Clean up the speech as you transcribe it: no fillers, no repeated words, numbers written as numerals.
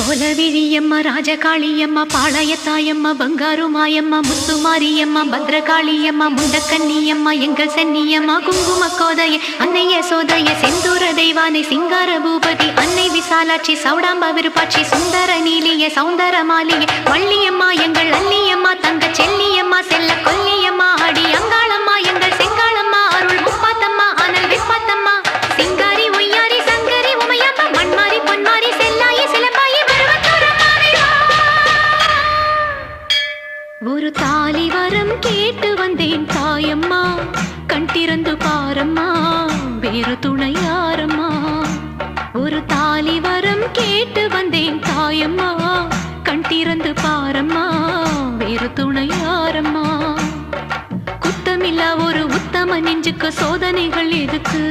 கோலவிழியம்மா ராஜகாளியம்மா பாளையத்தாயம்மா பங்காரு மாயம்மா முத்துமாரியம்மா பத்ரகாளியம்மா முண்டக்கன்னியம்மா எங்கள் சென்னியம்மா குங்கும கோதைய அன்னைய சோதைய செந்தூர தெய்வானை சிங்கார பூபதி அன்னை விசாலாட்சி சௌடாம்ப விருப்பாட்சி சுந்தர நீலிய சௌந்தர மாலிய வள்ளியம்மா எங்கள் அல்லியம்மா தங்க செல்லியம்மா செல்ல கொல்லியம்மா அடி அங்காளம்மா எங்கள் செங்காளம்மா அருள் முப்பாத்தம்மா அனல் விப்பாத்தம்மா சிங்காரி ஒய்யாரி சங்கரி உமையம்மா மண்மாரி பொன்மாரி செல்லாயி சிலம்பாயி ஒரு தாலி வரம் கேட்டு வந்தேன் தாயம்மா கண் திறந்து பாரம்மா வேறு துணை யாரம்மா ஒரு தாலி வரம் கேட்டு வந்தேன் தாயம்மா கண் திறந்து பாரம்மா வேறு துணை யாரம்மா குத்தமில்லா ஒரு உத்தம நெஞ்சுக்கு சோதனைகள் எதுக்கு